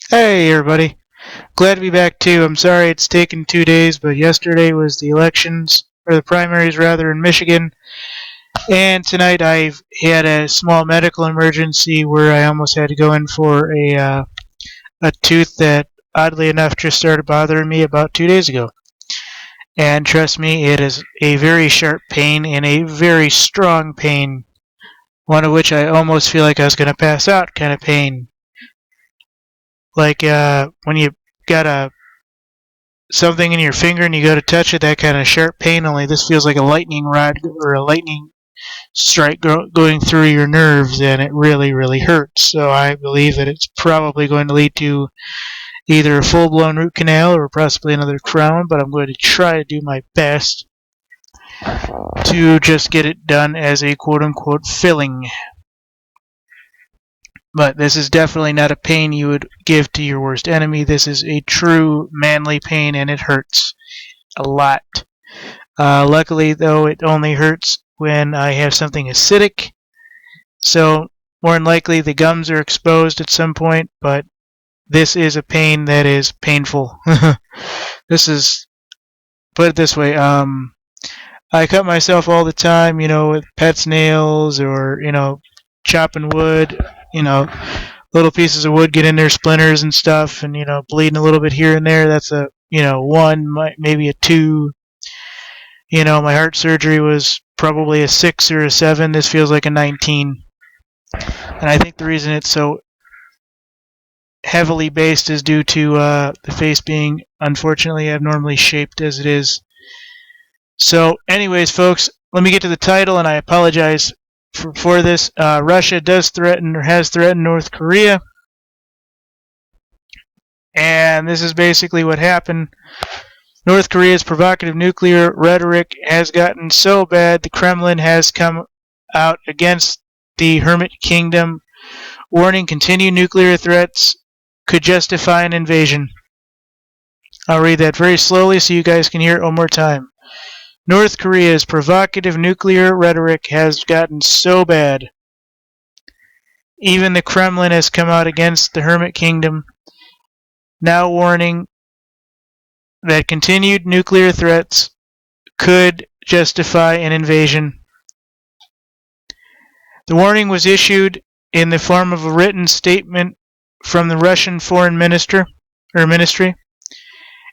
Hey everybody, glad to be back too. I'm sorry it's taken 2 days, but yesterday was the elections, or the primaries rather, in Michigan, and tonight I've had a small medical emergency where I almost had to go in for a tooth that oddly enough just started bothering me about 2 days ago. And trust me, it is a very sharp pain and a very strong pain, one of which I almost feel like I was going to pass out kind of pain. Like when you got a something in your finger and you go to touch it, that kind of sharp pain, only this feels like a lightning rod or a lightning strike going through your nerves, and it really, really hurts. So I believe that it's probably going to lead to either a full blown root canal or possibly another crown, but I'm going to try to do my best to just get it done as a quote unquote filling. But this is definitely not a pain you would give to your worst enemy. This is a true manly pain, and it hurts a lot. Luckily, though, it only hurts when I have something acidic. So, more than likely, the gums are exposed at some point, but this is a pain that is painful. This is, put it this way, I cut myself all the time, with pet's nails or, chopping wood, little pieces of wood get in there, splinters and stuff, and, bleeding a little bit here and there. That's a, one, maybe a two. My heart surgery was probably a 6 or a 7. This feels like a 19. And I think the reason it's so heavily based is due to the face being unfortunately abnormally shaped as it is. So, anyways, folks, let me get to the title, and I apologize for this. Russia does threaten or has threatened North Korea. And this is basically what happened. North Korea's provocative nuclear rhetoric has gotten so bad the Kremlin has come out against the Hermit Kingdom, warning continued nuclear threats could justify an invasion. I'll read that very slowly so you guys can hear it one more time. North Korea's provocative nuclear rhetoric has gotten so bad. Even the Kremlin has come out against the Hermit Kingdom, now warning that continued nuclear threats could justify an invasion. The warning was issued in the form of a written statement from the Russian Foreign Ministry.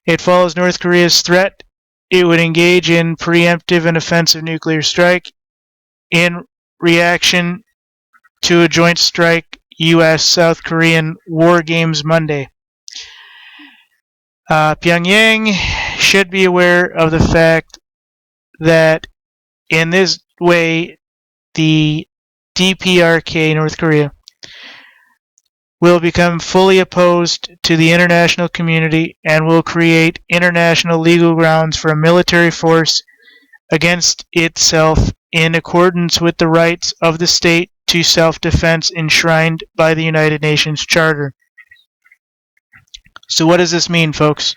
It follows North Korea's threat it would engage in preemptive and offensive nuclear strike in reaction to a joint strike U.S.-South Korean war games Monday. Pyongyang should be aware of the fact that in this way, the DPRK, North Korea, will become fully opposed to the international community and will create international legal grounds for a military force against itself in accordance with the rights of the state to self-defense enshrined by the United Nations Charter. So what does this mean, folks?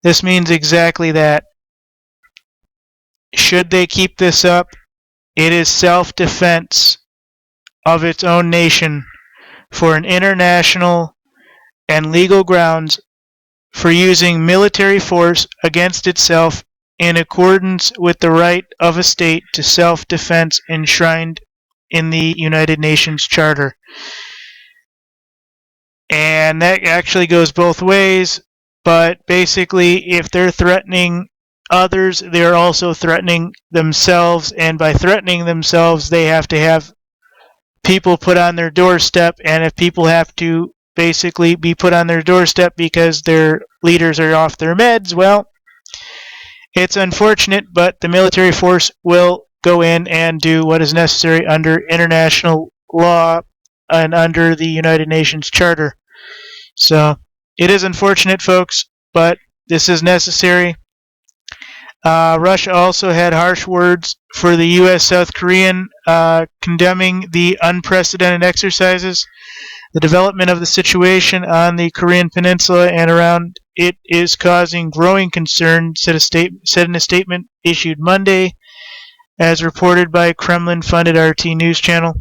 This means exactly that. Should they keep this up, it is self-defense of its own nation for an international and legal grounds for using military force against itself in accordance with the right of a state to self-defense enshrined in the United Nations Charter. And that actually goes both ways, but basically if they're threatening others, they're also threatening themselves, and by threatening themselves, they have to have people put on their doorstep, and if people have to basically be put on their doorstep because their leaders are off their meds, well, it's unfortunate, but the military force will go in and do what is necessary under international law and under the United Nations Charter. So, it is unfortunate, folks, but this is necessary. Russia also had harsh words for the U.S.-South Korean, condemning the unprecedented exercises. The development of the situation on the Korean Peninsula and around it is causing growing concern, said in a statement issued Monday, as reported by Kremlin-funded RT news channel.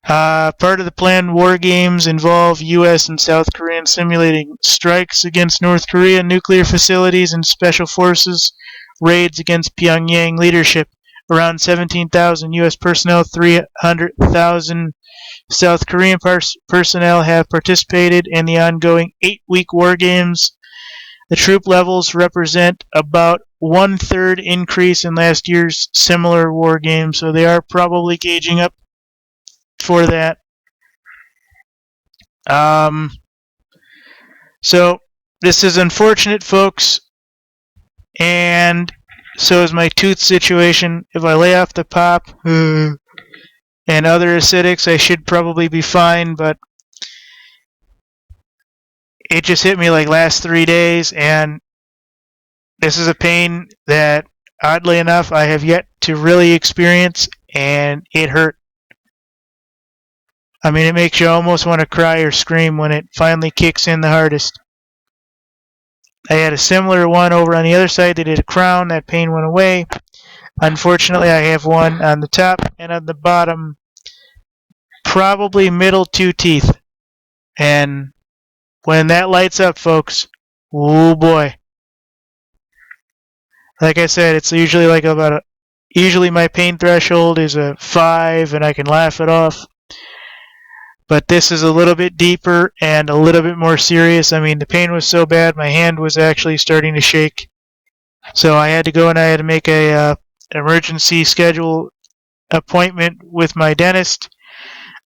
Part of the planned war games involve U.S. and South Korean simulating strikes against North Korea nuclear facilities and special forces raids against Pyongyang leadership. Around 17,000 U.S. personnel, 300,000 South Korean personnel have participated in the ongoing 8-week war games. The troop levels represent about 1/3 increase in last year's similar war games, so they are probably gauging up for that. So this is unfortunate, folks, and so is my tooth situation. If I lay off the pop and other acidics, I should probably be fine, but it just hit me like last 3 days, and this is a pain that, oddly enough, I have yet to really experience, and it hurt. I mean, it makes you almost want to cry or scream when it finally kicks in the hardest. I had a similar one over on the other side. They did a crown. That pain went away. Unfortunately, I have one on the top and on the bottom, probably middle 2 teeth. And when that lights up, folks, oh boy. Like I said, it's usually like usually my pain threshold is a 5 and I can laugh it off. But this is a little bit deeper and a little bit more serious. I mean, the pain was so bad, my hand was actually starting to shake. So I had to go and I had to make a emergency schedule appointment with my dentist.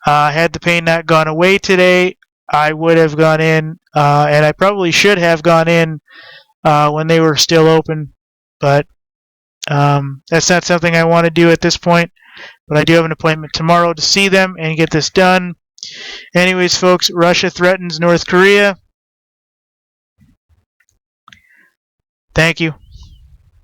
Had the pain not gone away today, I would have gone in, and I probably should have gone in when they were still open. But that's not something I want to do at this point. But I do have an appointment tomorrow to see them and get this done. Anyways, folks, Russia threatens North Korea. Thank you.